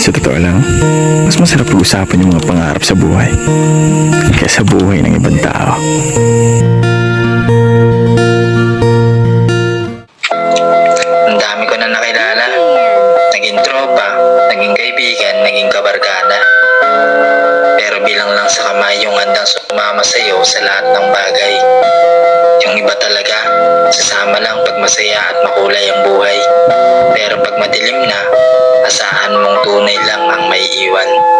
Sa totoo lang, mas masarap pag-usapan yung mga pangarap sa buhay kaysa buhay ng ibang tao. Ang dami ko na nakilala. Naging tropa, naging kaibigan, naging kabarkada. Pero bilang lang sa kamay yung handang sumama sa'yo sa lahat ng bagay. Yung iba talaga, sasama lang pag masaya at makulay ang buhay. Pero pag madilim na, asahan mong tunay lang ang may iwan.